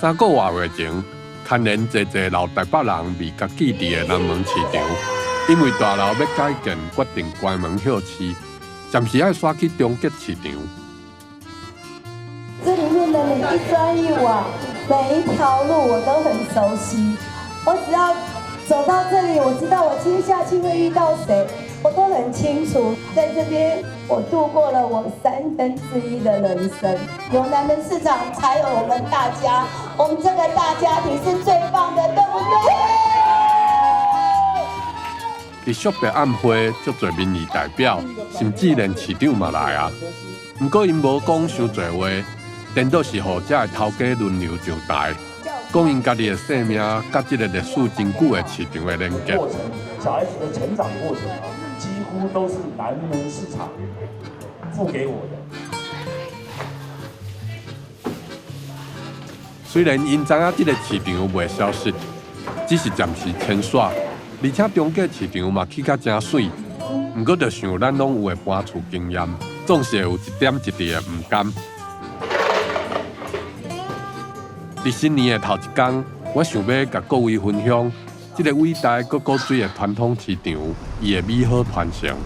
3个月前，牵连侪老台北人未甲记伫的南门市场，因为大楼要改建，决定关门休市，暂时要刷去中吉市场。这里面的每一砖一瓦，每一条路我都很熟悉。我只要走到这里，我知道我接下去会遇到谁，我都很清楚。在这边，我度过了我1/3的人生。有南门市场，才有我们大家。我们这个大家庭是最棒的，对不对？伫惜别暗会，足侪民意代表，甚至连市长嘛来啊。不过因无讲伤侪话，颠倒是互遮的头家轮流上台。讲因家己的性命，甲这个历史真久的市场的连接。过程，小孩子的成长过程啊，几乎都是南门市场付给我的。虽然因知影这个市场袂消失，只是暂时牵线，而且中继市场嘛起甲真水。不过，就像咱拢有的搬厝经验，总是会有一点一滴的唔甘。伫新年的头一天，我想要甲各位分享这个伟大搁古水的传统市场，伊的美好传承。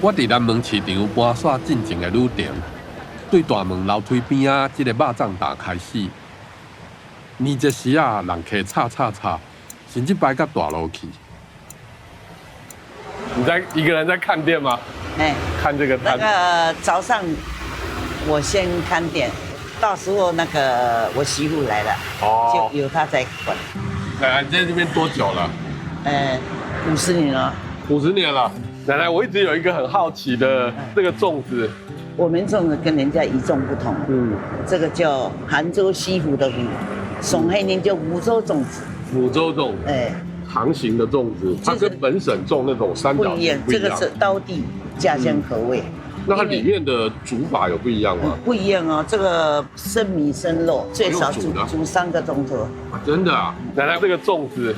我伫南门市场搬线进前的旅程，对大门楼梯边啊，这个肉粽档开始。年节时啊，人客吵，甚至摆到大路去。你在一个人在看店吗？哎，看这个摊。那个早上我先看店，到时候那个我媳妇来了，就由她在管。奶奶在这边多久了50年了。50年了。奶奶，我一直有一个很好奇的这个粽子，我们种的跟人家与众不同。这个叫杭州西湖的鱼，上海人叫梧州粽子。梧州粽，长形的粽子，它跟本省种那种三角形不一样。这个是道地家乡口味。那它里面的煮法有不一样吗？不一样哦，这个生米生肉最少煮3个钟头。真的啊，奶奶这个粽子，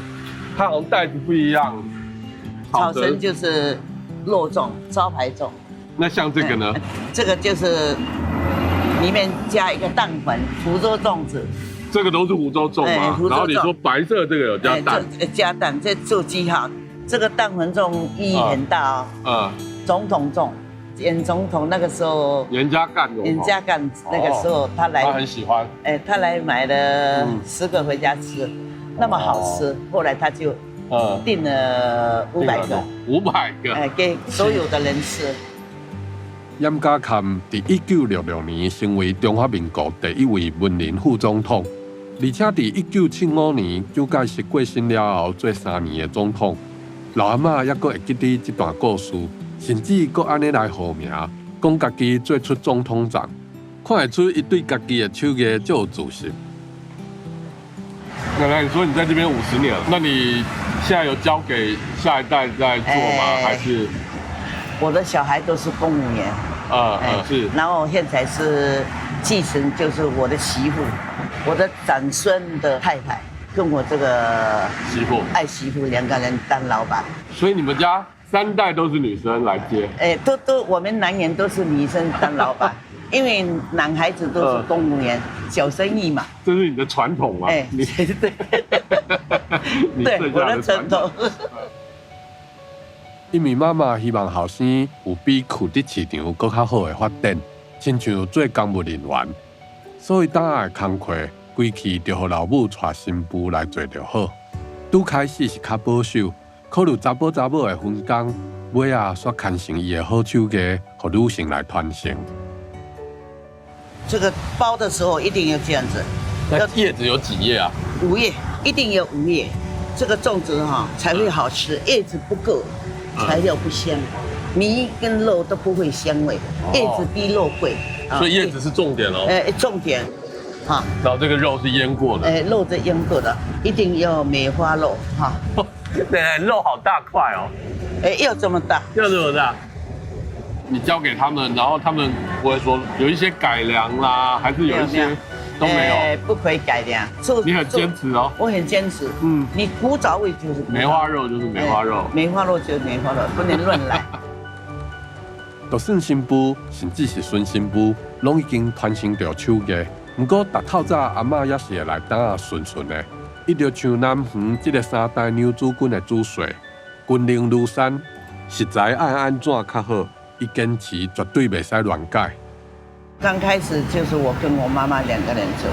它好像袋子不一样。草绳就是肉粽，招牌粽。那像这个呢？这个就是里面加一个蛋粉，福州粽子。这个都是福州粽嘛？然后你说白色这个有加蛋？加蛋，这做记号。这个蛋粉粽意义很大哦。总统粽，演总统那个时候。严家淦那个时候他来，他很喜欢。他来买了10个回家吃，那么好吃。后来他就订了500个，500个，给所有的人吃。严家淦在1966年成为中华民国第1位文人副总统，而且在1975年蒋介石过身了后做3年的总统。老阿嬷还阁会记得这段故事，甚至阁安尼来号名，讲家己做出总统长，看得出伊对家己的手艺就有自信。奶奶，你说你在这边50年了，那你现在有交给下一代在做吗？还是？我的小孩都是公务员，是。然后现在是继承，就是我的媳妇，我的长孙的太太，跟我这个爱媳妇2个人当老板。所以你们家3代都是女生来接？都我们南园都是女生当老板。因为男孩子都是公务员，小生意嘛。这是你的传统嘛？对，对，我的传统。因为妈妈希望后生有比去伫市场更较好的发展，亲像做公务人员，所以当下的工课规期就予老母带新妇来做就好。拄开始是较保守，考虑查甫的分工，尾啊煞牵成伊的好手艺，予女性来传承。这个包的时候一定要这样子，那叶子有几叶啊？5叶，一定有5叶，这个粽子才会好吃。叶子不够，材料不香，米跟肉都不会香味，叶子比肉贵。所以叶子是重点哦。重点。然后这个肉是腌过的。肉是腌过的，一定要梅花肉哈。对，肉好大块哦。要这么大。要这么大。你交给他们，然后他们不会说有一些改良啦，还是有一些都没有。不可以改良。你很坚持哦。我很坚持。你古早味就是梅花肉就是梅花肉，梅花肉就是梅花肉，不能乱来。就算新妇，甚至是孙新妇，拢已经传承着手艺。不过，逐透早阿嬷也是会来当啊顺顺的，一直像南园这个3代娘子军的主髓，军令如山，实在爱安怎较好，伊坚持绝对袂使乱改。刚开始就是我跟我妈妈2个人做。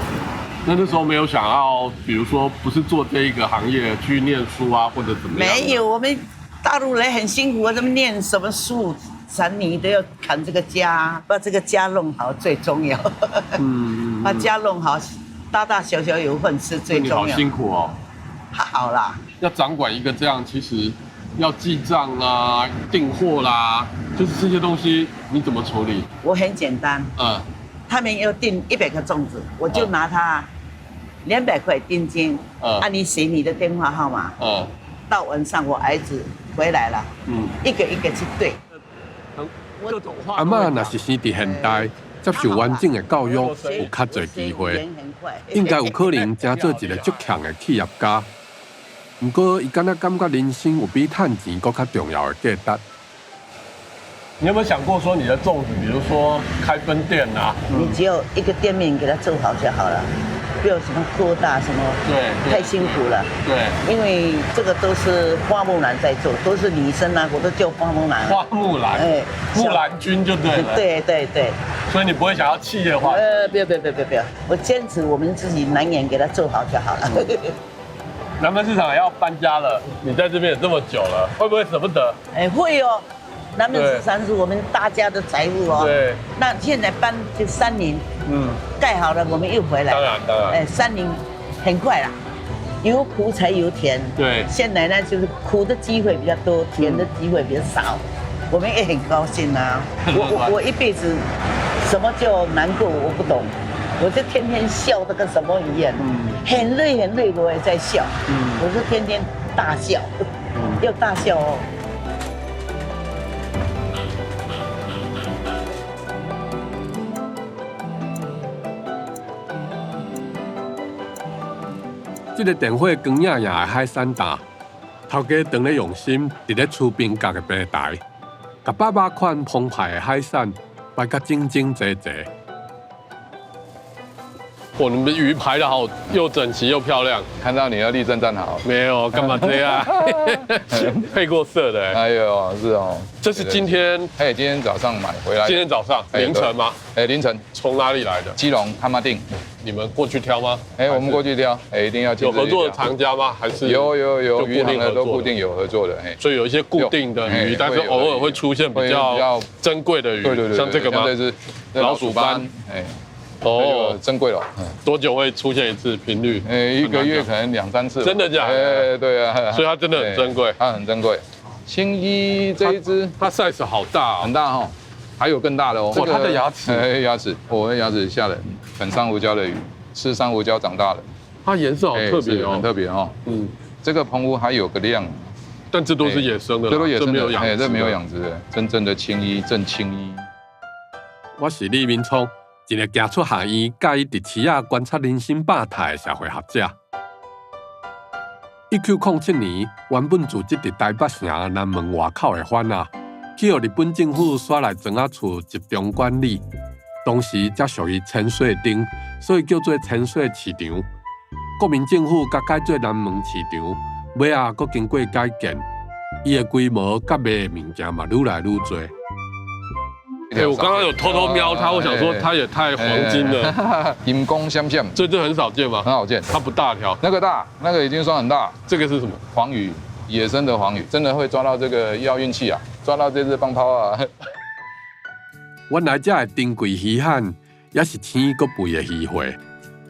那时候没有想要，比如说不是做这一个行业去念书啊，或者怎么样？没有，我们大陆人很辛苦，他们念什么书，3年都要扛这个家，把这个家弄好最重要。把家弄好，大大小小有份吃最重要。你好辛苦哦。好啦。要掌管一个这样，其实要记账啊、订货啦，就是这些东西你怎么处理？我很简单。他们要订100个粽子，我就拿他200块定金。你写你的电话号码。到晚上我儿子回来了，一个一个去对。阿嬷若是生伫现代。接受完整的教育有较侪机会，应该有可能成做一个足强的企业家。不过，伊敢若感觉人生有比赚钱更较重要的价值。你有没有想过说你的粽子，比如说开分店啊？你只有一个店面给它做好就好了。不要什么扩大什么，对，太辛苦了。对，因为这个都是花木兰在做，都是女生啊，我都叫花木兰。花木兰，木兰君就对了。对。所以你不会想要企业化？不要，我坚持我们自己南园给它做好就好了。南门市场也要搬家了，你在这边也这么久了，会不会舍不得？会哦。南门市场是我们大家的财富哦。对。那现在搬就3年，盖好了我们又回来。当然。3年很快啦，有苦才有甜。对。现在呢就是苦的机会比较多，甜的机会比较少，我们也很高兴啊。我一辈子什么叫难过我不懂，我就天天笑得跟什么一样。很累我也在笑。我是天天大笑，要大笑哦。这个电火光亮亮的海产摊，头家当咧用心，伫咧厝边架个平台，把800款澎湃的海产摆甲整整齐齐。你们鱼排的好，又整齐又漂亮。看到你要立正站好。没有，干嘛这样？配过色的。哎呦，是哦。这是今天？今天早上买回来。今天早上凌晨吗？凌晨。从哪里来的？基隆蛤蟆町。你们过去挑吗？我们过去挑。一定要有合作的厂家吗？还是有鱼行的都固定有合作的。所以有一些固定的鱼，但是偶尔会出现比较珍贵的鱼，对，像这个吗？这是老鼠斑。珍贵了。多久会出现一次频率？1个月可能2、3次。真的假的？对啊。所以它真的很珍贵。它很珍贵。青衣这一只，它 size 好大，很大哈。还有更大的哦。它的牙齿。牙齿，我的牙齿吓人。很珊瑚礁的鱼，吃珊瑚礁长大的。它颜色好特别哦，很特别哦。这个澎湖还有个亮，但这都是野生的，这都野生的，这没有养殖的，真正的青衣，正青衣。我是李明聪。一个行出校园，介意伫市仔观察人生百态的社会学者。1907年，原本住籍伫台北城南门外口的番仔，去予日本政府刷来庄仔厝集中管理。当时才属于千岁町，所以叫做千岁市场。国民政府甲改做南门市场，尾仔阁经过改建，伊的规模甲卖的物件嘛愈来愈多。我刚刚有偷偷瞄它，我想说它也太黄金了，银光闪闪，这很少见吗？很好见，它不大条，那个大，那个已经算很大。这个是什么？黄鱼，野生的黄鱼，真的会抓到这个要运气啊，抓到这只棒泡啊。原来这的珍贵稀罕，也是天阁肥的鱼货。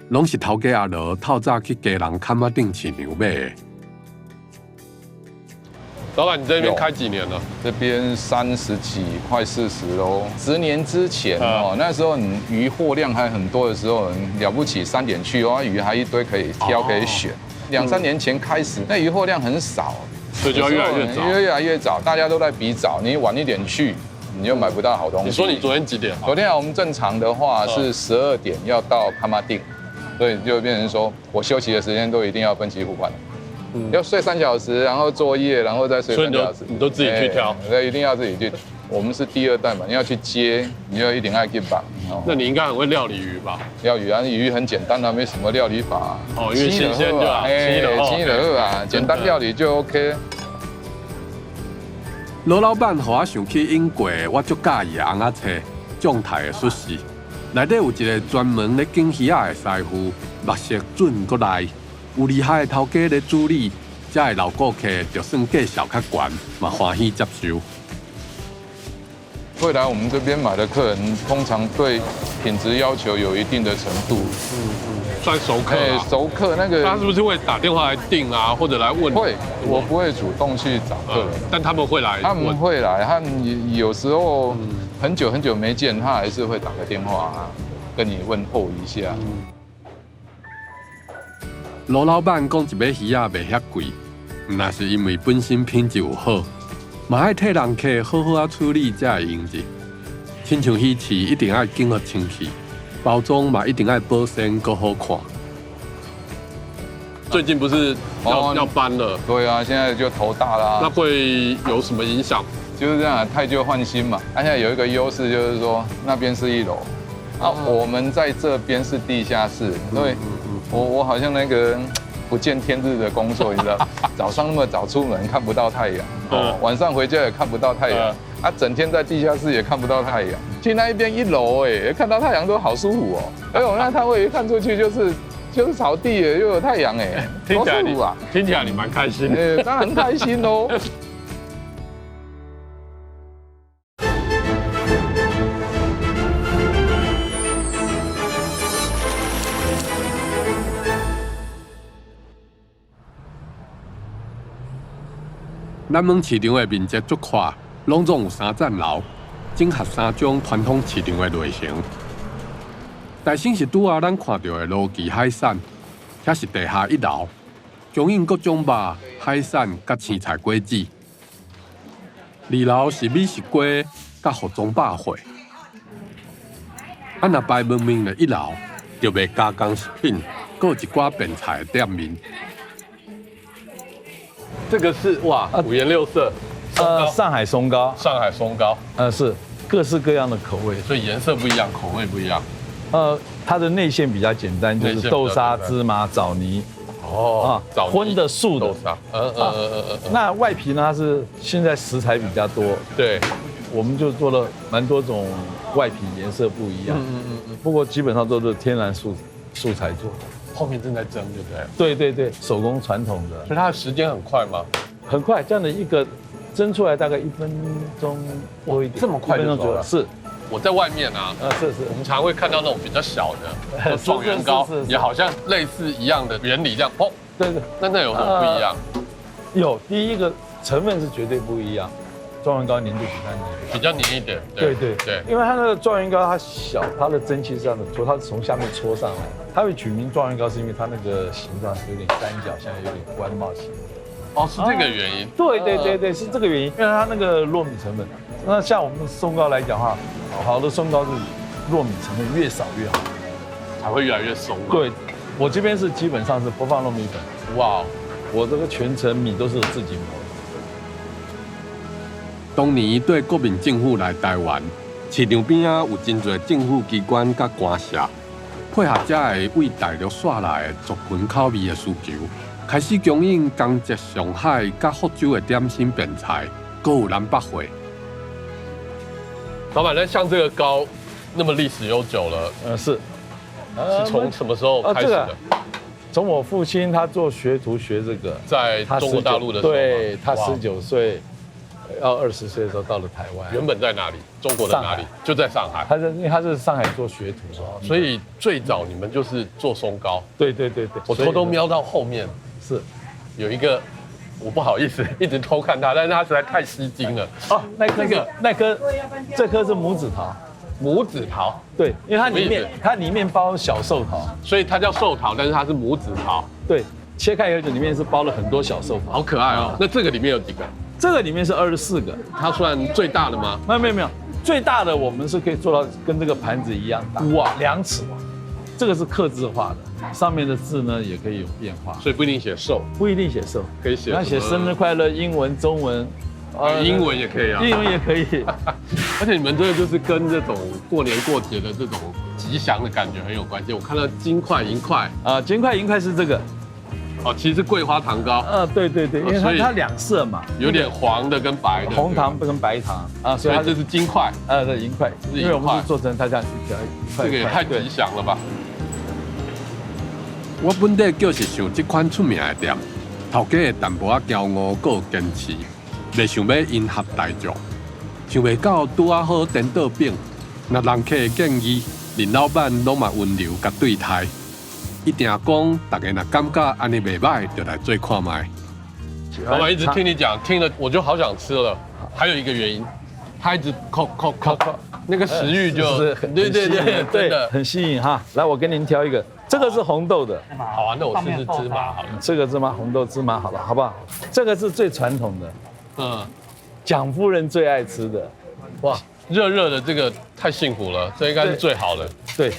拢是头家阿罗透早去家人坎仔顶饲牛买的。老板，你这边开几年了？这边30几，快40喽。10年之前哦，那时候你鱼货量还很多的时候，了不起3点去哦，鱼还一堆可以挑可以选。2、3年前开始，那鱼货量很少，所以就要越来越早，越来越早，大家都在比早，你晚一点去，你就买不到好东西。你说你昨天几点？昨天我们正常的话是12点要到坎马丁，所以就变成说我休息的时间都一定要分期付款。要睡3小时，然后作业，然后再睡3小时。你都自己去挑？对，一定要自己去。我们是第2代嘛，你要去接，你就一定要去绑。那你应该很会料理鱼吧？料理啊，鱼很简单啊，没什么料理法。哦，因为新鲜就好，轻的啊，简单料理就 OK。罗老板让我想起英国，我足介意的红仔车状态的寿司，内底有一个专门咧拣鱼仔的师傅，目色准过来。有厉害的头家咧主理，才会老顾客就算价小较悬，嘛欢喜接受。会来我们这边买的客人，通常对品质要求有一定的程度。算熟客啊。熟客那个，他是不是会打电话来订啊，或者来问？会，我不会主动去找客人，但他们会来。他们会来，他们有时候很久没见，他还是会打个电话啊，跟你问候一下。罗老板讲一尾鱼仔袂遐贵，那是因为本身品质有好，嘛爱替人客好好处理才会用的。亲像鱼翅一定要经过清洗，包装嘛一定要保鲜够好看。最近不是要搬了？对啊，现在就头大啦。那会有什么影响？就是这样，汰旧换新嘛。现在有一个优势就是说，那边是1楼，啊，我们在这边是地下室，所以。我好像那个不见天日的工作，你知道，早上那么早出门看不到太阳，晚上回家也看不到太阳，啊，整天在地下室也看不到太阳。去那一边1楼，哎，看到太阳都好舒服哦。而我那摊位一看出去就是草地，又有太阳，哎，多舒服啊！听起来你蛮开心的。当然开心喽。南门市场的面积足宽，拢总有3层楼，整合3种传统市场的类型。大省是拄啊咱看到的罗记海产，遐是地下1楼，供应各种肉、海产甲青菜果子。2楼是美食街甲服装百货。若排门面的1楼，就卖加工食品，阁有一寡便菜的店面。这个是哇，5颜6色，上海松糕，上海松糕，是各式各样的口味，所以颜色不一样，口味不一样。它的内馅比较简单，就是豆沙、芝麻、枣泥。哦，枣荤的、素的。豆沙，那外皮呢？它是现在食材比较多，对，我们就做了蛮多种外皮，颜色不一样。不过基本上都是天然素材做的。后面正在蒸，对不对？对，手工传统的。所以它的时间很快吗？很快，这样的一个蒸出来大概1分钟多一点。这么快就熟了？是。我在外面啊，是，我们常会看到那种比较小的状元糕，也好像类似一样的原理，这样砰。对。那有什么不一样？有，第一个成分是绝对不一样。状元糕粘度比较黏一点。对，因为它那个状元糕它小，它的蒸汽是这样的搓，它是从下面搓上来。它会取名状元糕，是因为它那个形状有点三角，现在有点官帽形。哦，是这个原因。对，是这个原因，因为它那个糯米成分。那像我们松糕来讲的话，好的松糕是糯米成分越少越好，才会越来越松。对，我这边是基本上是不放糯米粉。哇，我这个全程米都是自己磨。当年对国民政府来台湾，市场边啊有真侪政府机关甲官社，配合这个为大陆刷来的族群口味的需求，开始供应江浙上海甲福州的点心便菜，阁有南北货。老板，那像这个糕那么历史悠久了，是从什么时候开始的？从我父亲他做学徒学这个，在中国大陆的时候，对他19岁。要20岁的时候到了台湾。原本在哪里？中国的哪里？就在上海。因为他是上海做学徒的，所以最早你们就是做松糕。对，我偷偷瞄到后面是有一个，我不好意思一直偷看它，但是它实在太吸睛了。哦，那颗，这颗是拇指桃。拇指桃，对，因为它里面包小寿桃，所以它叫寿桃，但是它是拇指桃。对，切开以后里面是包了很多小寿桃，好可爱哦。那这个里面有几个？这个里面是24个，它算最大的吗？没有，最大的我们是可以做到跟这个盘子一样大，哇，2尺。这个是客制化的，上面的字呢也可以有变化，所以不一定写寿，不一定写寿，可以写。那写生日快乐，英文、中文。英文也可以啊，英文也可以，而且你们真的就是跟这种过年过节的这种吉祥的感觉很有关系。我看到金块、银块啊，金块、银块是这个，哦，其实是桂花糖糕。对，因为它2色嘛，有点黄的跟白的，红糖跟白糖啊，所以这是金块，对，银块，因为我们是做成它这样一条一块，这个也太吉祥了吧！我本地就是想这款出名的店，头家的淡薄仔骄傲，够坚持。袂想要迎合大众，想袂到拄啊好颠倒饼。若人客建议，林老板拢嘛温柔甲对待，一定讲大家若感觉安尼袂歹，就来做看卖。老板一直听你讲，听了我就好想吃了。还有一个原因，他一直扣，那个食欲就对，真的很吸引哈。来，我给您挑一个，这个是红豆的。好啊，那我试试芝麻好了。这个芝麻红豆芝麻好了，好不好？这个是最传统的。蒋夫人最爱吃的，哇，热热的这个太幸福了，这应该是最好的。对，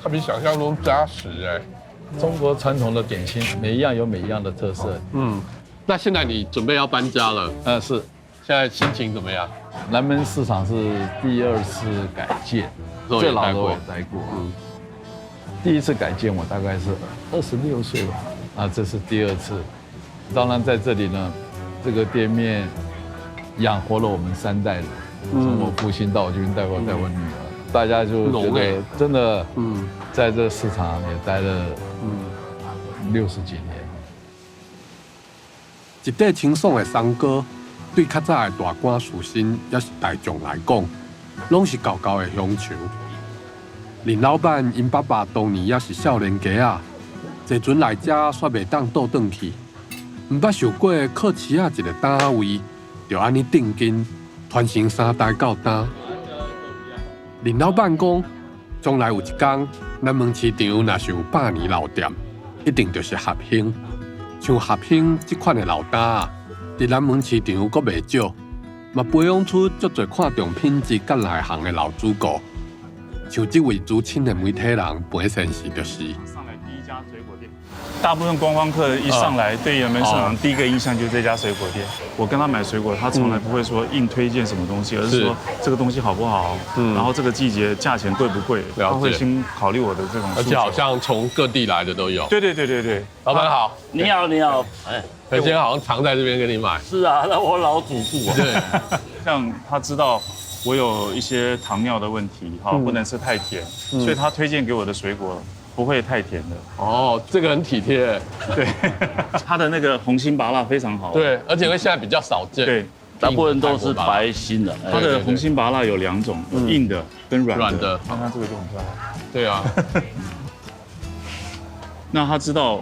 它比想象中扎实哎。中国传统的点心，每一样有每一样的特色。那现在你准备要搬家了？是。现在心情怎么样？南门市场是第2次改建，最老的我待过。第1次改建我大概是26岁吧，啊，这是第2次。当然，在这里呢，这个店面养活了我们3代人，从我父亲到我这边带过带我女儿，大家就觉得真的，在这市场也待了60几年。一块清爽的松糕，对较早的大官士绅也是大众来讲，拢是高高的乡愁。林老板因爸爸当年也是少年家啊，坐船来遮煞袂当倒转去。唔捌受过靠饲啊一个单位，就安尼定根传承3代到今。林老板讲，将来有一天，南门市场若是有100年老店，一定就是合兴。像合兴这款的老单啊，伫南门市场阁袂少，嘛培养出足侪看重品质甲内行的老主顾。像这位资深的媒体人，本身是就是。大部分观光客一上来，对南门市场第一个印象就是这家水果店。我跟他买水果，他从来不会说硬推荐什么东西，而是说这个东西好不好，然后这个季节价钱贵不贵，他会先考虑我的这种。而且好像从各地来的都有。对。老板好，你好。今天好像常在这边跟你买。是啊，那我老祖父啊。对，像他知道我有一些糖尿的问题，不能吃太甜，所以他推荐给我的水果不会太甜的。哦，这个很体贴。对，它的那个红心芭乐非常好。对，而且因为现在比较少见。对，大部分都是白心的。它的红心芭乐有2种，硬的跟软的。看看这个就很漂亮。对啊。那他知道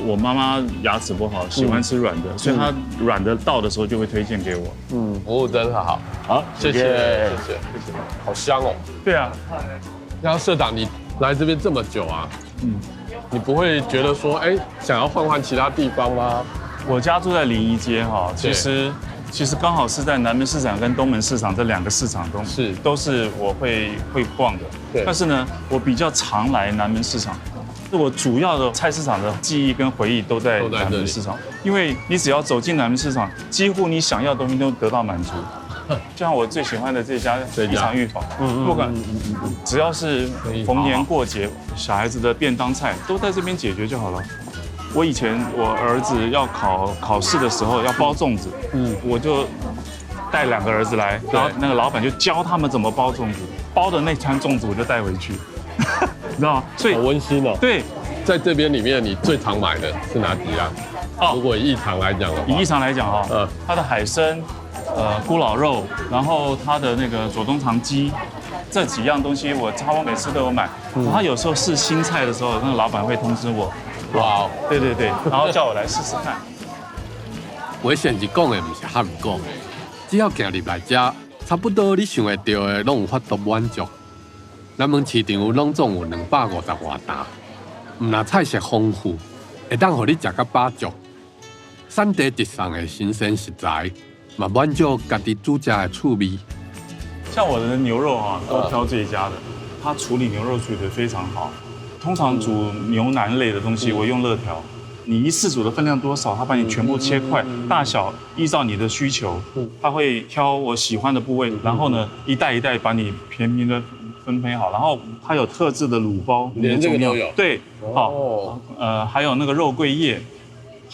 我妈妈牙齿不好，喜欢吃软的，所以他软的到的时候就会推荐给我。服务真好。好，谢谢。好香哦。对啊。那社长你来这边这么久啊，你不会觉得说，想要换其他地方吗？我家住在临沂街哈，其实刚好是在南门市场跟东门市场这2个市场都是我会逛的。对。但是呢，我比较常来南门市场，我主要的菜市场的记忆跟回忆都在南门市场，因为你只要走进南门市场，几乎你想要的东西都得到满足。就像我最喜欢的这家一场御坊，不管只要是逢年过节，小孩子的便当菜都在这边解决就好了。我以前我儿子要考试的时候要包粽子，我就带2个儿子来，然后那个老板就教他们怎么包粽子，包的那餐粽子我就带回去，你知道吗？所以好温馨哦。对，在这边里面，你最常买的是哪几样？如果以异常来讲的话，以异常来讲哈，它的海参、咕老肉，然后它的那个左宗棠鸡，这几样东西我差不多每次都有买。然后有时候试新菜的时候，那个老板会通知我。哇，对，然后叫我来试试看。我先是讲的，不是喊讲，只要行入来吃，差不多你想会到的，拢有法度满足。南门市场拢总有250外担，唔那菜色丰富，会当互你食到饱足。产地直送的新鲜食材，嘛满足家己煮食的趣味。像我的牛肉啊，都挑这一家的，他处理牛肉处理得非常好。通常煮牛腩类的东西，我用肋条，你一次煮的分量多少，他把你全部切块，大小依照你的需求，他会挑我喜欢的部位，然后呢，一袋一袋把你平平的分配好，然后它有特制的卤包，连这个都有。对，好，还有那个肉桂叶。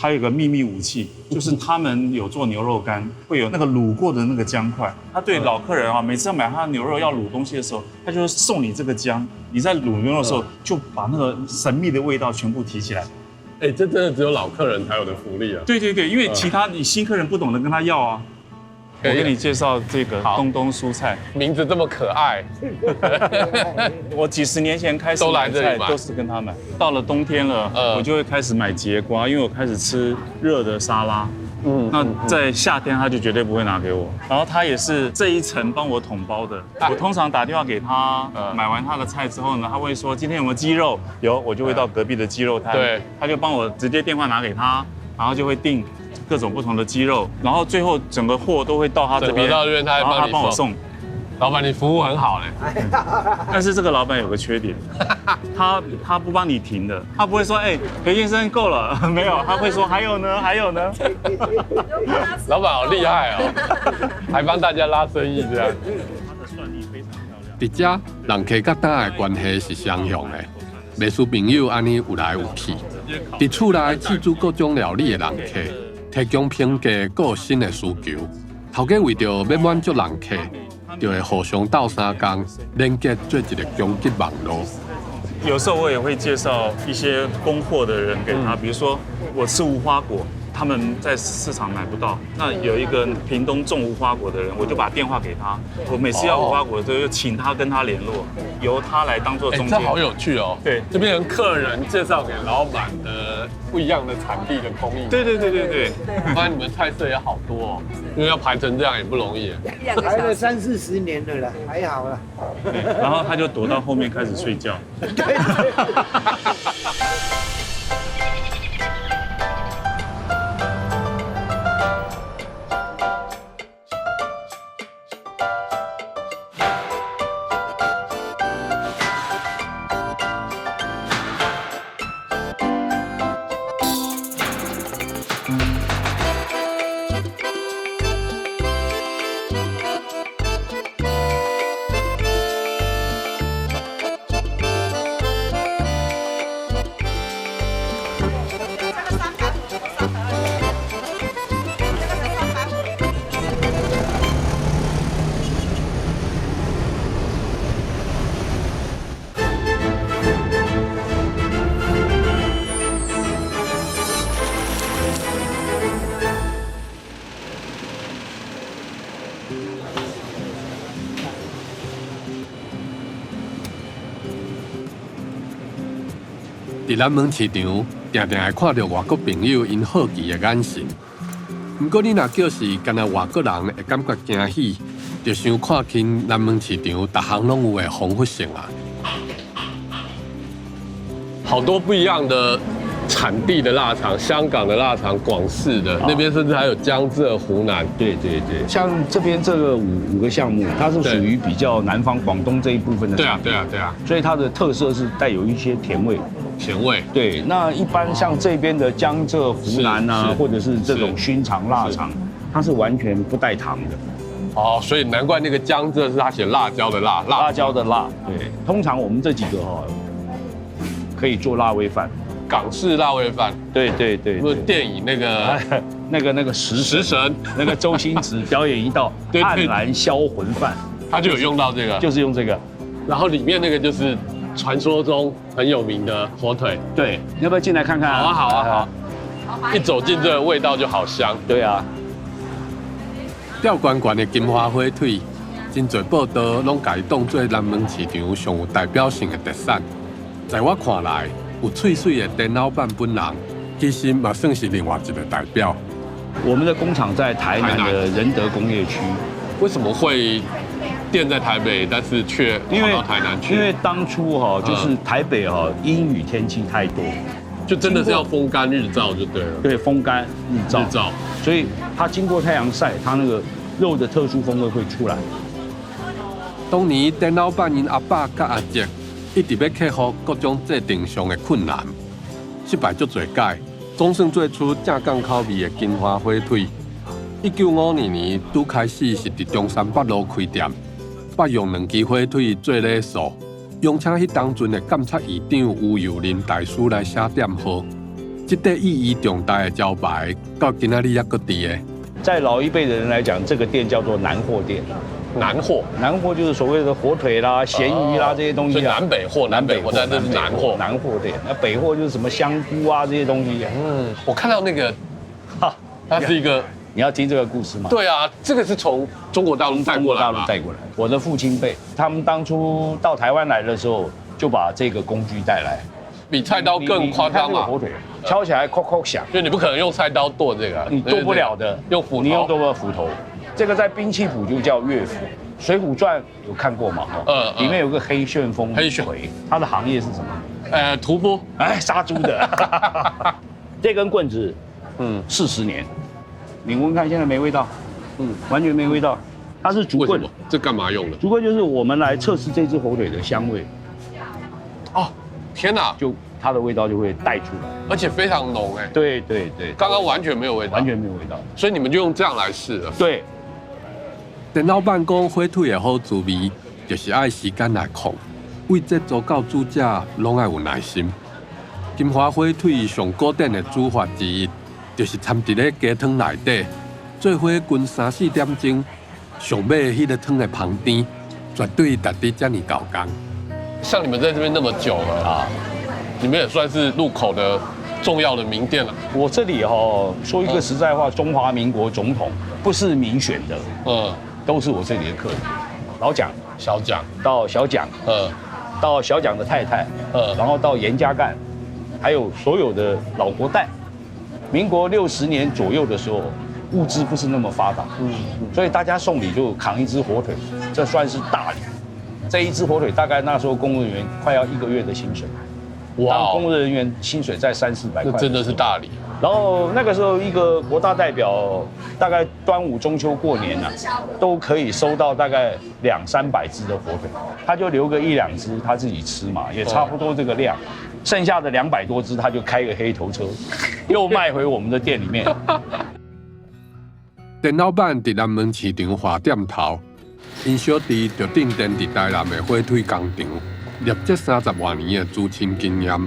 还有一个秘密武器，就是他们有做牛肉干，会有那个卤过的那个姜块。他对老客人啊，每次要买他的牛肉要卤东西的时候，他就会送你这个姜。你在卤牛肉的时候，就把那个神秘的味道全部提起来。哎，这真的只有老客人才有的福利啊！对，因为其他你新客人不懂得跟他要啊。我给你介绍这个东东蔬菜，名字这么可爱。我几十年前开始都来这里买，都是跟他买。到了冬天了，我就会开始买节瓜，因为我开始吃热的沙拉。那在夏天他就绝对不会拿给我。然后他也是这一层帮我统包的。我通常打电话给他，买完他的菜之后呢，他会说今天有没有鸡肉？有，我就会到隔壁的鸡肉摊，对，他就帮我直接电话拿给他，然后就会订各种不同的鸡肉，然后最后整个货都会到他这边，然后他帮我送。老板，你服务很好嘞。但是这个老板有个缺点，他不帮你停的，他不会说裴先生够了，没有，他会说还有呢。老板好厉害哦，还帮大家拉生意这样。他的算力非常漂亮。伫遮人客甲大的关系是相向的，袂输朋友安尼有来有去。伫厝内试煮各种料理的人客，提供评价各有新的需求。头家为着要满足人客，就会互相斗相共，连结做一个终极网络。有时候我也会介绍一些供货的人给他，比如说我吃无花果，他们在市场买不到，那有一个屏东种无花果的人，我就把电话给他，我每次要无花果就请他跟他联络，由他来当做中间。这好有趣哦。对，就变成客人介绍给老板的不一样的产地的工艺。对。发现你们菜色也好多哦，因为要排成这样也不容易。排了30-40年了啦，还好啦。然后他就躲到后面开始睡觉。伫咱门市场，定定会看到外国朋友因好奇的眼神。不过你若叫是干那外国人会感觉惊喜，就想看清咱门市场逐项拢有的丰富性啊。好多不一样的产地的腊肠，香港的腊肠，广式的，那边甚至还有江浙、湖南。对，像这边这个五个项目，它是属于比较南方广东这一部分的产地。对啊。所以它的特色是带有一些甜味。对，那一般像这边的江浙、湖南啊，或者是这种熏肠、腊肠，它是完全不带糖的。哦，所以难怪那个江浙是他写辣椒的辣，辣椒的辣。对，通常我们这几个可以做辣味饭。港式辣味饭，对，不是电影那个食神，那个周星驰表演一道黯然销魂饭，他就有用到这个，就是用这个，然后里面那个就是传说中很有名的火腿。对，你要不要进来看看？好啊。一走进这个味道就好香。对啊。吊悬悬的金华火腿，真侪报道拢甲伊当作南门市场上有代表性的特产。在我看来，有脆水的陈老板本人，其实嘛算是另外一个代表。我们的工厂在台南的仁德工业区。为什么会店在台北，但是却跑到台南去？因为当初就是台北阴雨天气太多，就真的是要风干日照就对了。对，风干日照，所以它经过太阳晒，它那个肉的特殊风味会出来。当年陈老板因阿爸甲阿姐一直要克服各种制定上的困难，失败足侪届，总算做出正港口味的金华火腿。1952年拄开始是伫中山北路开店，捌用2支火腿做礼数，用请迄当阵的监察院长吴友林大师来写店号。这块意义重大的招牌，到今仔日还搁伫的。在老一辈的人来讲，这个店叫做南货店。南货就是所谓的火腿啦、咸鱼啦这些东西啊。南北货，但这是南货。南货店，那北货就是什么香菇啊这些东西。我看到那个，它是一个。你要听这个故事吗？对啊，这个是从中国大陆带过来。我的父亲辈，他们当初到台湾来的时候，就把这个工具带来，比菜刀更夸张嘛。火腿敲起来叩叩响，就你不可能用菜刀剁这个，你剁不了的，用斧头。你用多个斧头，这个在兵器谱就叫乐斧。《水浒传》有看过吗？里面有个黑旋风锤，它的行业是什么？屠夫，杀猪的。这根棍子，40年。你闻看，现在没味道，完全没味道。它是竹棍，这干嘛用的？竹棍就是我们来测试这只火腿的香味。哦，天哪！就它的味道就会带出来，而且非常浓哎。对，刚刚完全没有味道，完全没有味道。所以你们就用这样来试了。对。陈老板讲，火腿的好滋味，就是爱时间来控，为这做到煮食，拢爱有耐心。金华火腿上古典的煮法之一。就是掺伫咧鸡汤内底，做火滚3-4点钟，上尾迄个汤的旁边，绝对值得这么搞工。像你们在这边那么久了啊，你们也算是路口的重要的名店了。我这里说一个实在话，中华民国总统不是民选的，都是我这里的客人，老蒋、小蒋到小蒋，到小蒋的太太，然后到严家淦，还有所有的老国代。民国60年左右的时候，物资不是那么发达，所以大家送礼就扛一只火腿，这算是大礼。这一只火腿大概那时候公务人员快要1个月的薪水，当公务人员薪水在300-400块，这真的是大礼。然后那个时候一个国大代表，大概端午、中秋、过年都可以收到大概200-300只的火腿，他就留个1-2只他自己吃嘛，也差不多这个量。剩下的200多只，他就开个黑头车，又卖回我们的店里面。陈老板伫南门市场花店头，因小弟就定定伫台南的火腿工厂，历这30多年的资深经验，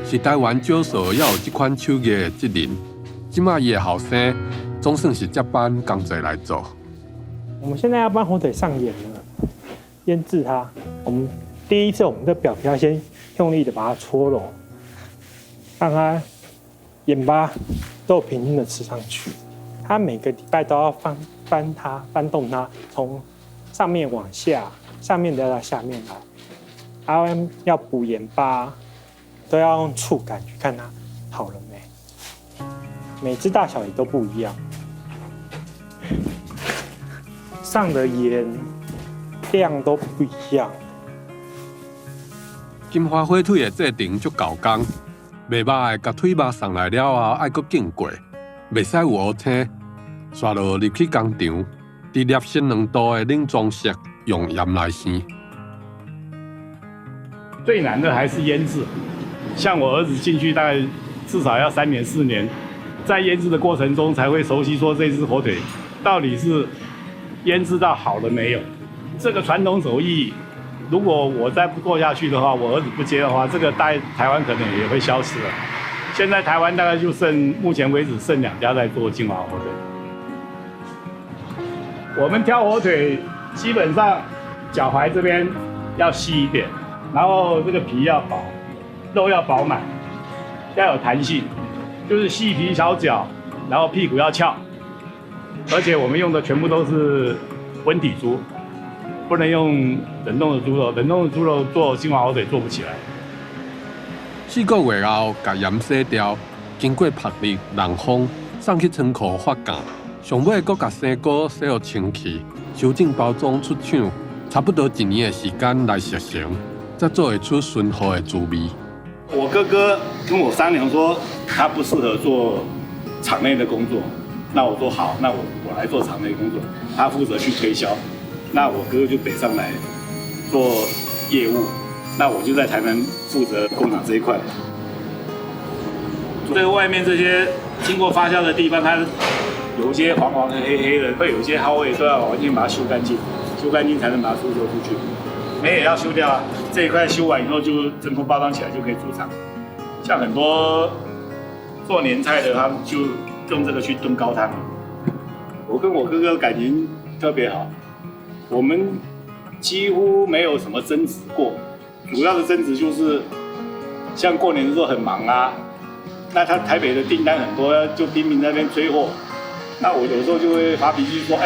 是台湾少数要有这款手艺的职人。即马伊的后生总算是接班工作来做。我们现在要帮火腿上盐了，腌制它。我们第一次，我们的表皮要先用力的把它搓揉，让它盐巴都有平均的吃上去。它每个礼拜都要翻动它，从上面往下，上面再到下面来。然后要补盐巴，都要用触感去看它好了没。每只大小也都不一样，上的盐量都不一样。金华火腿的制定足够工，袂歹的，甲腿肉送来了后，爱搁敬过，袂使有乌青，刷落入去工厂，伫摄氏2度的冷装室用盐来生。最难的还是腌制，像我儿子进去大概至少要3年4年，在腌制的过程中才会熟悉说这只火腿到底是腌制到好了没有。这个传统手艺。如果我再不做下去的话，我儿子不接的话，这个在台湾可能也会消失了。现在台湾大概就目前为止剩2家在做金华火腿。我们挑火腿基本上脚踝这边要细一点，然后这个皮要薄，肉要饱满，要有弹性，就是细皮小脚，然后屁股要翘，而且我们用的全部都是温体猪，不能用冷冻的猪肉，冷冻的猪肉做金华火腿做不起来。4个月后，把盐洗掉，经过曝日、冷风，送去仓库发酵，上尾阁把生果洗好清气，修正包装出厂，差不多1年的时间来熟成，才做会出顺口的滋味。我哥哥跟我商量说，他不适合做场内的工作，那我说好，那我来做场内工作，他负责去推销，那我哥哥就北上来做业务，那我就在台南负责工厂这一块。这个外面这些经过发酵的地方，它有一些黄黄的、黑黑的，会有一些蒿味，都要完全把它修干净，修干净才能把它出售出去。梅也要修掉啊，这一块修完以后就真空包装起来就可以出厂。像很多做年菜的，他们就用这个去炖高汤。我跟我哥哥感情特别好，我们几乎没有什么争执过，主要的争执就是像过年的时候很忙啊，那他台北的订单很多，就拼命在那边催货，那我有时候就会发脾气说，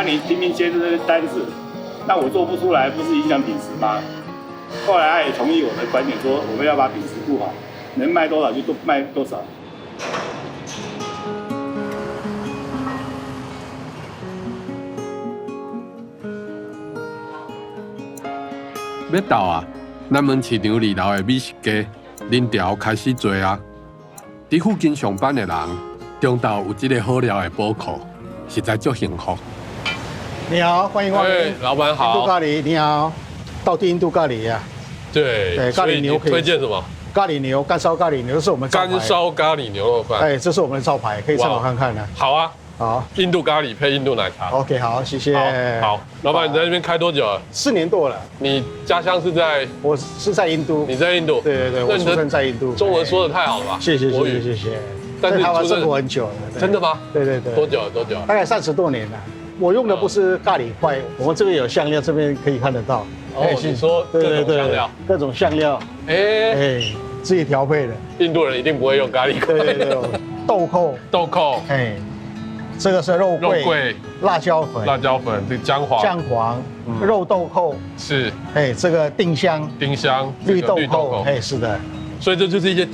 你拼命接这些单子，那我做不出来，不是影响品质吗？后来他也同意我的观点，说我们要把品质顾好，能卖多少就多卖多少。要到啊！南门市场2楼的美食街，人潮开始多啊。伫附近上班的人，中昼有这个好料的补课，实在足幸福。你好，欢迎光临。老板好。印度咖喱，你好。道地印度咖喱呀。对，咖喱牛可以推荐什么？咖喱牛，干烧咖喱牛是我们招牌。干烧咖喱牛肉饭。这是我们的招牌，可以参考看看呢。好啊。好，印度咖喱配印度奶茶。OK， 好，谢谢。好，老板，你在那边开多久了？4年多了。你家乡是在？我是在印度。你在印度？对，我出生在印度。中文说的太好了吧？谢谢。在台湾生活很久了。真的吗？对。多久？大概30多年了。我用的不是咖喱块，我们这边有香料，这边可以看得到。你说各种香料？各种香料。自己调配的。印度人一定不会用咖喱块。对，豆蔻。这个是肉桂、辣椒粉，这个姜黄，肉豆蔻是，这个丁香，绿豆蔻，是的，所以这就是一些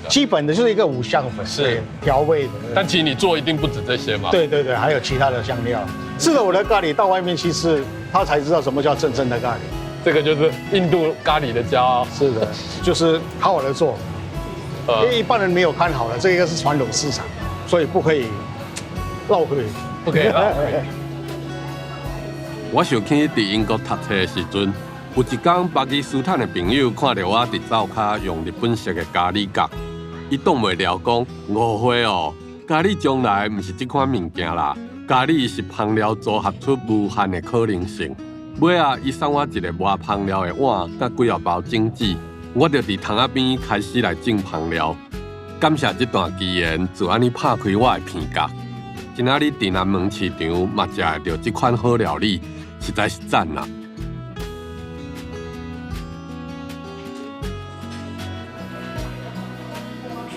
基本的就是一个五香粉，是调味的。但其实你做一定不止这些嘛？对，还有其他的香料。吃了我的咖喱到外面去吃，他才知道什么叫真正的咖喱。这个就是印度咖喱的骄傲。是的，就是好好的做，因为一般人没有看好的，这个是传统市场，所以不可以。绕回，不可以绕回。我想起伫英国读册的时阵，有一天巴基斯坦的朋友看到我伫灶骹用日本式的咖喱角，伊挡袂了讲误会哦，咖喱将来毋是这款物件啦，咖喱是香料组合出无限的可能性。尾啊，伊送我一个磨香料的碗，甲几啊包种子，我就伫窗仔边开始来种香料。感谢这段机缘，就安尼拍开我的片角。今仔日伫南门市场嘛食会到这款好料理，实在是赞啦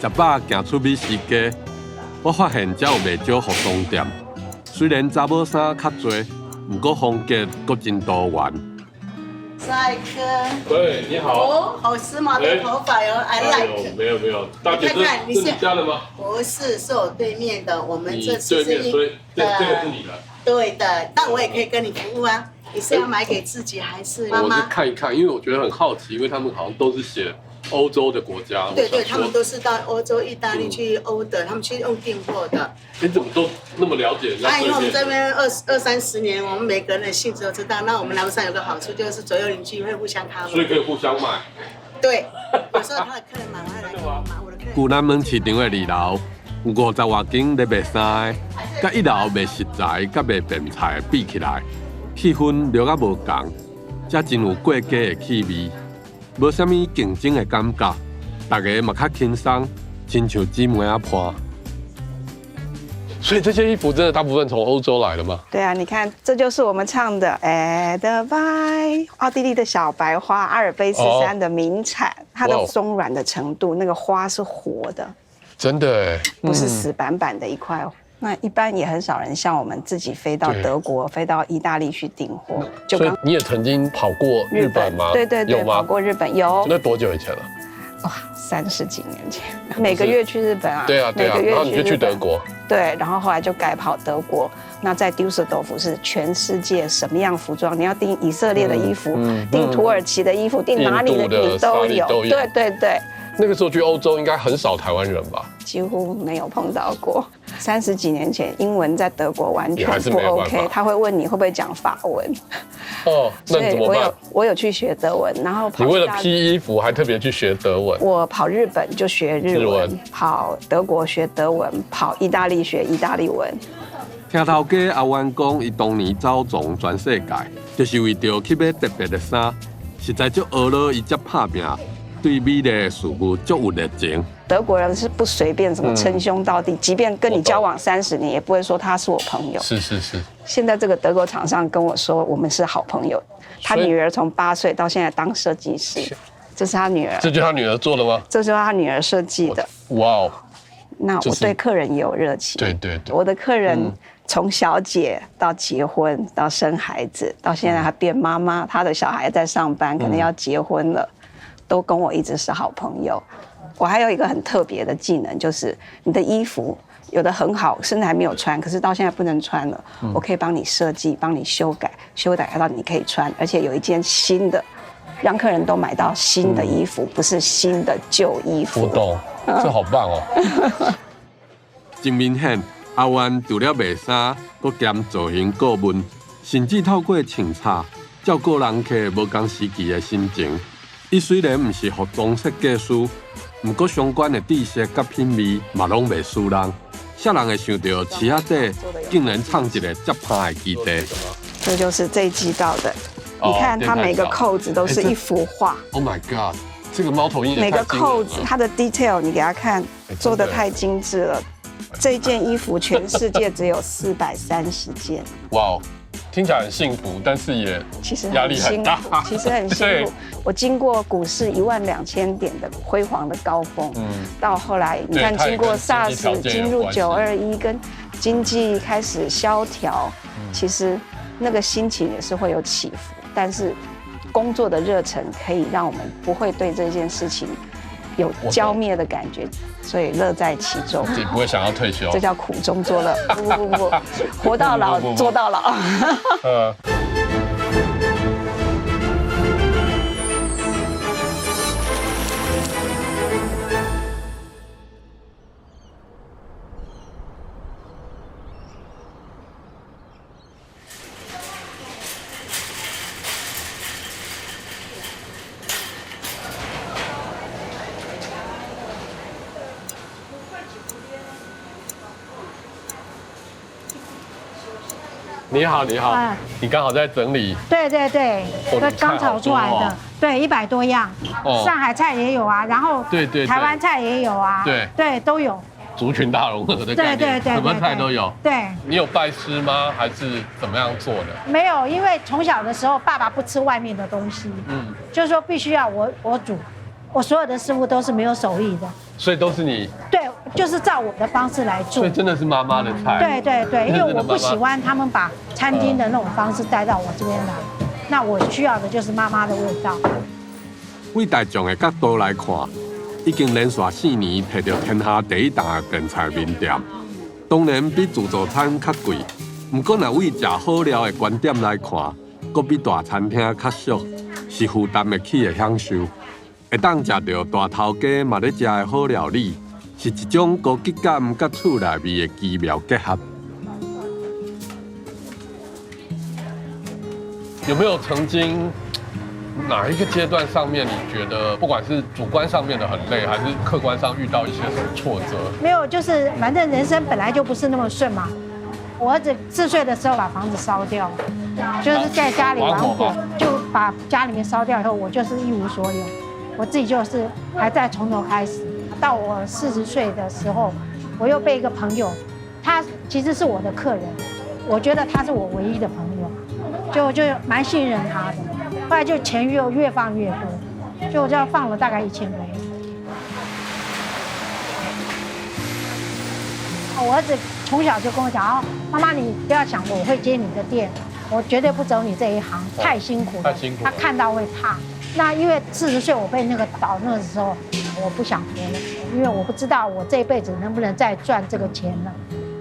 ！10摆行出美食街，我发现这有袂少服装店。虽然查某衫较多，不过风格阁真多元。帅哥，对，你好。哦，好时髦的头发哟 ，I like。没有，大姐，这是你家的吗？不是，是我对面的。我们这次是所以这个是你的。对的，但我也可以跟你服务啊。你是要买给自己还是妈妈？我是看一看，因为我觉得很好奇，因为他们好像都是写欧洲的国家。对，他们都是到欧洲、意大利去欧的，他们去用订货的。你怎么都那么了解？因为我们这边20-30年，我们每个人的性质都知道。那我们南门上有个好处，就是左右邻居会互相cover，所以可以互相买。对，有时候他的客人买回来，我的客人。旧南门市场的2楼有50多间在卖衫的，甲1楼卖食材、甲卖便菜比起来，气氛略啊无同，才真有过家的气味。无啥物竞争的感觉，大家嘛较轻松，亲像姊妹仔伴。所以这些衣服真的大部分从欧洲来的吗？对啊，你看，这就是我们唱的《Advice》，奥地利的小白花，阿尔卑斯山的名产，它的松软的程度，那个花是活的，真的哎，不是死板板的一块。那一般也很少人像我们自己飞到德国、飞到意大利去订货。所以你也曾经跑过日本吗？对对对，有吗？跑过日本有。那多久以前了？哇，30几年前，每个月去日本啊。对啊，对啊。然后你就去德国。对，然后后来就改跑德国。那在杜塞尔多夫是全世界什么样服装，你要订以色列的衣服，订土耳其的衣服，订哪里的你都有。对对对。那个时候去欧洲应该很少台湾人吧？几乎没有碰到过。30几年前，英文在德国完全不 OK， 他会问你会不会讲法文。哦，那怎么办？我有去学德文，然后你为了批衣服还特别去学德文？我跑日本就学日文，跑德国学德文，跑意大利学意大利文。听头家阿元讲，伊当年走总全世界，就是为着去买特别的衫，实在就学了伊才拍拼。对美丽的事物足有热情。德国人是不随便什么称兄道弟，即便跟你交往30年，也不会说他是我朋友。是是是。现在这个德国厂商跟我说，我们是好朋友。他女儿从8岁到现在当设计师，这是他女儿。这就是他女儿做的吗？这就是他女儿设计的。哇哦！那我对客人也有热情。对对对。我的客人从小姐到结婚，到生孩子，到现在她变妈妈，她的小孩在上班，可能要结婚了。都跟我一直是好朋友。我还有一个很特别的技能，就是你的衣服有的很好，甚至还没有穿，可是到现在不能穿了，我可以帮你设计，帮你修改到你可以穿，而且有一件新的，让客人都买到新的衣服，不是新的旧衣服。我懂，这好棒哦。真明显，阿元除了卖衫，佮兼造型顾问，甚至透过穿插照顾人客无同时期的心情。伊虽然唔是服装设计师，不过相关的知识甲品味嘛拢袂输人。啥人会想到旗下底竟然唱一个这趴的基地？这就是这一季到的，你看它每个扣子都是一幅画。Oh my god！ 这个猫头鹰每个扣子它的 detail 你给它看，做得太精致了。这件衣服全世界只有430件。哇哦！听起来很幸福，但是也压力很大。其实很辛苦。我经过股市12000点的辉煌的高峰，到后来你看，经过 SARS 进入921，跟经济开始萧条，其实那个心情也是会有起伏。但是工作的热忱可以让我们不会对这件事情有浇灭的感觉，所以乐在其中。你不会想要退休？这叫苦中作乐。不，活到老，做到老。你好，你好，你刚好在整理。对对对，刚炒出来的，对，100多样，上海菜也有啊，然后对，台湾菜也有啊，对，都有。族群大融合的概念，对，什么菜都有。对，你有拜师吗？还是怎么样做的？没有，因为从小的时候，爸爸不吃外面的东西，就是说必须要我煮，我所有的师傅都是没有手艺的，所以都是你。对，就是照我的方式来做。所以真的是妈妈的菜。对对对，因为我不喜欢他们把餐厅的那种方式带到我这边来，那我需要的就是妈妈的味道。为大众的角度来看，已经连续4年摕到天下第1档的电菜名店，当然比自助餐较贵，不过若为食好料的观点来看，阁比大餐厅较俗，是负担得起的享受。会当食到大头家嘛咧食的好料理，是一种高级感甲厝内味的奇妙结合。有没有曾经哪一个阶段上面，你觉得不管是主观上面的很累，还是客观上遇到一些什么挫折？没有，就是反正人生本来就不是那么顺嘛。我儿子4岁的时候把房子烧掉，就是在家里玩火，就把家里面烧掉以后，我就是一无所有。我自己就是还在从头开始，到我40岁的时候，我又被一个朋友他其实是我的客人，我觉得他是我唯一的朋友，就蛮信任他的。后来就钱越放越多，就这样放了大概1000多元。我儿子从小就跟我讲，妈妈你不要想我会接你的店，我绝对不走你这一行，太辛苦了。太辛苦了。他看到会怕。那因为40岁我被那个倒那个时候，我不想活了，因为我不知道我这一辈子能不能再赚这个钱了。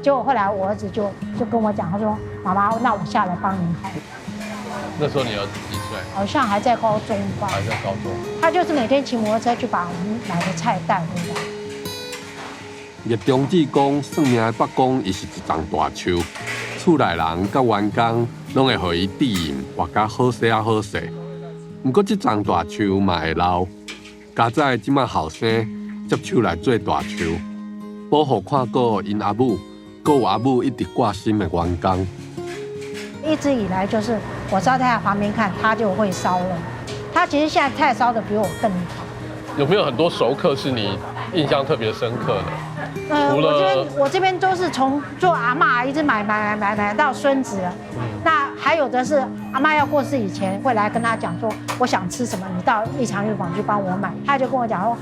结果后来我儿子就跟我讲，他说妈妈，那我下来帮你好。那时候你儿子几岁？好像还在高中吧。还在高中。他就是每天骑摩托车去把我们买的菜带回来。叶中志讲，算命的北公，伊是一丛大树，厝内人甲员工拢会互伊庇荫，活甲好势啊好势。不过，这丛大树嘛会老，加在即马后生接手来做大树，保护看顾因阿母，阁有阿母一直挂心的员工。一直以来就是我烧在他旁边看，他就会烧了。他其实现在菜烧的比我更好。有没有很多熟客是你印象特别深刻的？我这边都是从做阿嬷一直买到孙子了。那还有的是阿嬷要过世以前会来跟他讲说，我想吃什么，你到立长药房去帮我买。他就跟我讲说，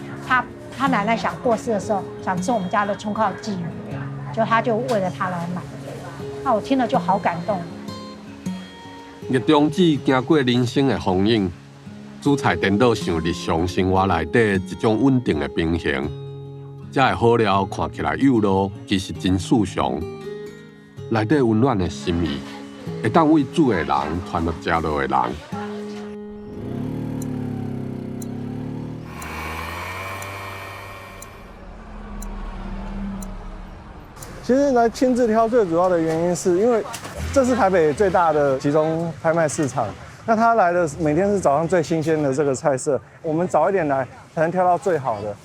他奶奶想过世的时候想吃我们家的葱烤鲫鱼，就他就为了他来买。那我听了就好感动。叶中志经过人生的风影，煮菜颠倒像日常生活内底一种稳定的平衡。这的好料看起来幼弱，其实真事常。内底温暖的心意，会当为煮的人传到食落的人。其实来亲自挑最主要的原因是因为这是台北最大的集中拍卖市场。那他来的每天是早上最新鲜的这个菜色，我们早一点来才能挑到最好的。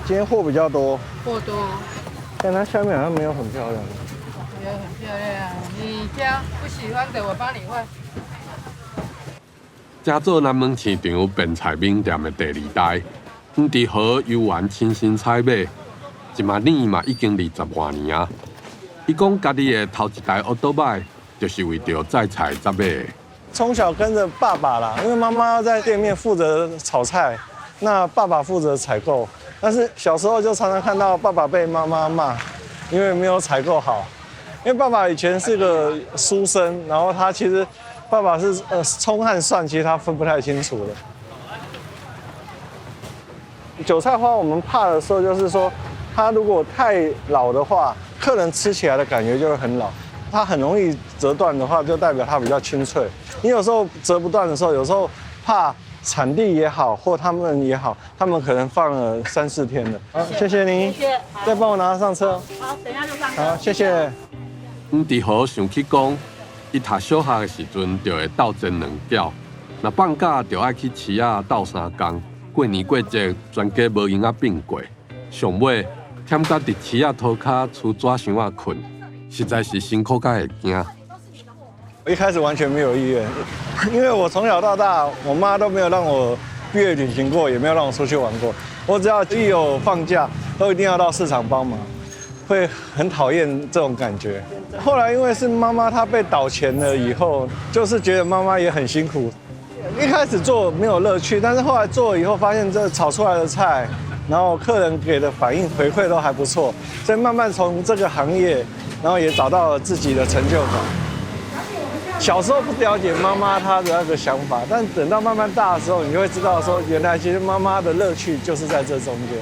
今天货比较多，货多，但它下面好像没有很漂亮。没有很漂亮，你家不喜欢的我帮你换。这做南门市场便菜名店的第2代，黄致和游园亲身采买，一嘛年嘛已经20多年啊。伊讲家己的头一台奥多麦，就是为着载菜载买的。从小跟着爸爸啦，因为妈妈在店面负责炒菜，那爸爸负责采购。但是小时候就常常看到爸爸被妈妈骂，因为没有采购好。因为爸爸以前是个书生，然后他其实爸爸是葱和蒜，其实他分不太清楚的。韭菜花我们怕的时候就是说，它如果太老的话，客人吃起来的感觉就会很老。它很容易折断的话，就代表它比较清脆。你有时候折不断的时候，有时候怕产地也好，或他们也好，他们可能放了3、4天了。好，谢谢您，谢谢，再帮我拿上车。好，等一下就上车。好，谢谢。黄致和想起讲，伊读小学的时阵就会斗争2角，那放假就爱去市仔斗3工，过年过节全家无闲啊变过，上尾忝甲伫市仔涂骹厝纸箱仔困，实在是辛苦甲会惊。我一开始完全没有意愿，因为我从小到大，我妈都没有让我毕业旅行过，也没有让我出去玩过。我只要一有放假，都一定要到市场帮忙，会很讨厌这种感觉。后来因为是妈妈她被倒钱了以后，就是觉得妈妈也很辛苦。一开始做没有乐趣，但是后来做以后发现这炒出来的菜，然后客人给的反应回馈都还不错，所以慢慢从这个行业，然后也找到了自己的成就感。小时候不了解妈妈她的那个想法，但等到慢慢大的时候，你就会知道说，原来其实妈妈的乐趣就是在这中间。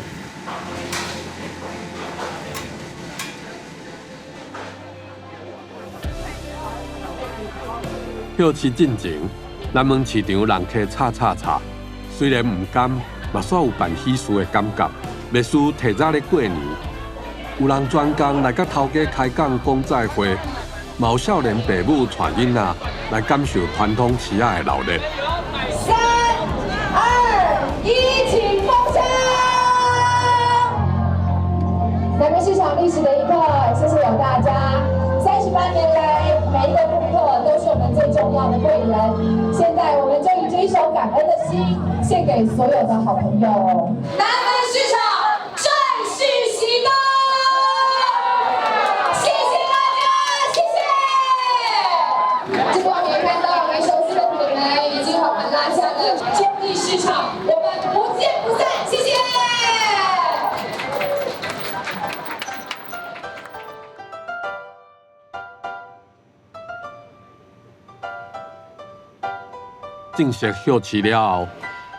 票市进前，南门市场人客吵，虽然唔甘，嘛煞有办喜事的感觉。袂输提早咧过年，有人专工来甲头家开讲讲再会。有少年爸母带囡仔来感受传统市仔的热闹。3、2、1，请封箱。南门市场历史的一刻，谢谢有大家。38年来，每一个顾客都是我们最重要的贵人。现在，我们就以这一首感恩的心，献给所有的好朋友。南门市场正式启动。正式休市了后，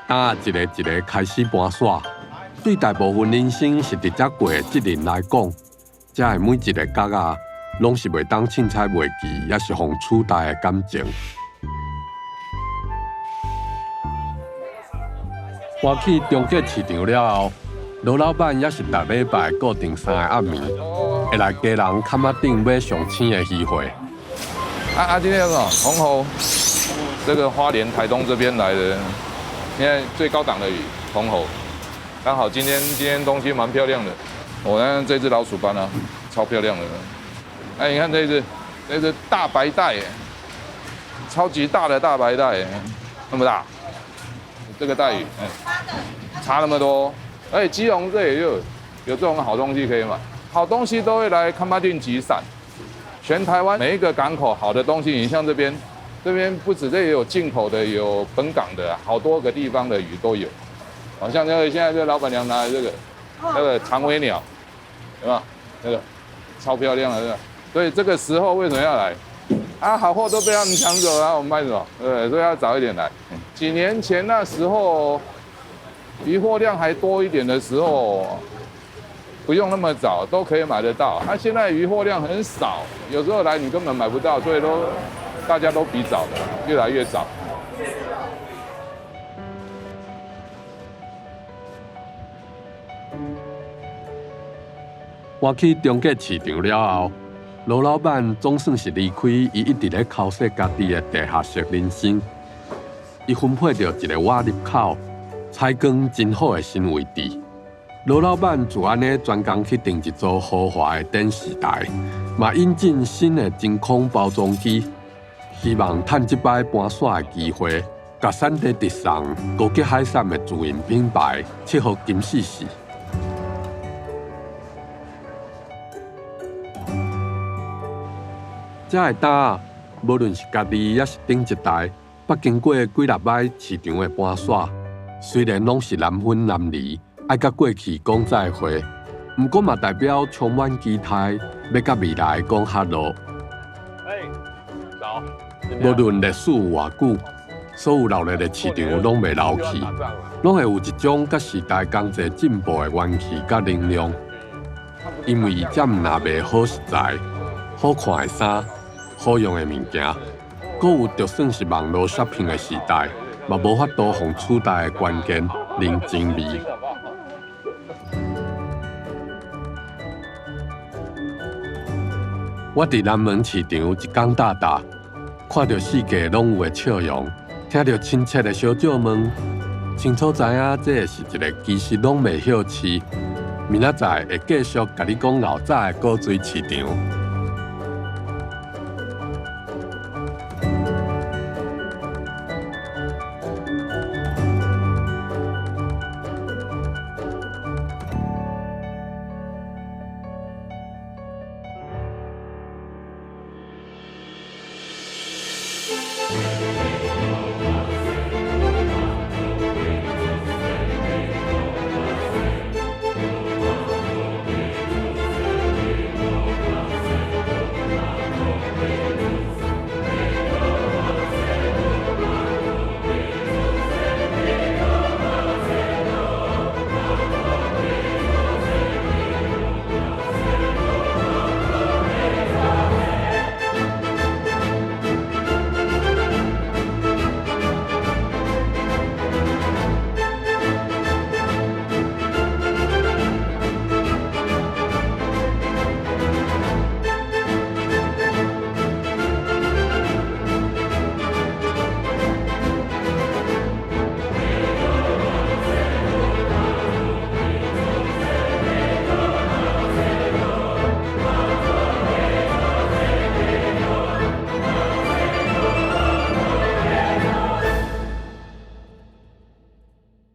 单一个一个开始搬线。对大部分人生是伫遮过的职人来讲，遮的每一个角啊，拢是袂当凊彩袂记，也是互取代的感情。搬去中继市场了后，罗老板也是逐礼拜固定3个暗暝，会来家人坎仔顶买上青的鱼货。今天什么红喉？这个花莲、台东这边来的，现在最高档的鱼红喉。刚好今天东西蛮漂亮的，我看这只老鼠斑啊，超漂亮的。哎，你看这只大白带，超级大的大白带，那么大，这个带鱼，差那么多。而且基隆这里有这种好东西可以买，好东西都会来崁仔顶集散。全台湾每一个港口好的东西，你像这边不止这里有进口的，有本港的，好多个地方的鱼都有。好像现在这老板娘拿的这个长尾鸟，对吧？那个超漂亮的，所以这个时候为什么要来？好货都被他们抢走了，我们卖什么？对，所以要早一点来。几年前那时候，鱼货量还多一点的时候，不用那么早都可以买得到。现在鱼货量很少，有时候来你根本买不到，所以大家都比早的，越来越早。搬去中继市场了后，罗老板总算是离开伊一直咧考试家己的地下室人生。伊分配到一个瓦砾口、采光真好的新位置。罗老板就安尼专工去订一组豪华的电视台，嘛引进新的真空包装机，希望趁这摆搬线的机会，甲产地直送高级海产的自营品牌，切合金丝丝。这个单，无论是家己也是顶一代，捌经过几十摆市场的搬线，虽然拢是难分难离，爱甲过去讲再会，不过嘛代表充满期待，要甲未来讲哈喽。早。无论历史有偌久，所有闹热的市场拢袂老去，拢会有一种甲时代同齐进步的元气甲能量。因为这毋但卖好实在、好看的衫。好用的物件，阁有就算是网络 shopping 的时代，嘛无法度互取代的关键人情味。我伫南门市场一港大大，看到四界拢有的笑容，听到亲切的小酒问，清楚知影这是一个其实拢袂晓市。明仔载会继续甲你讲老早的古水市场。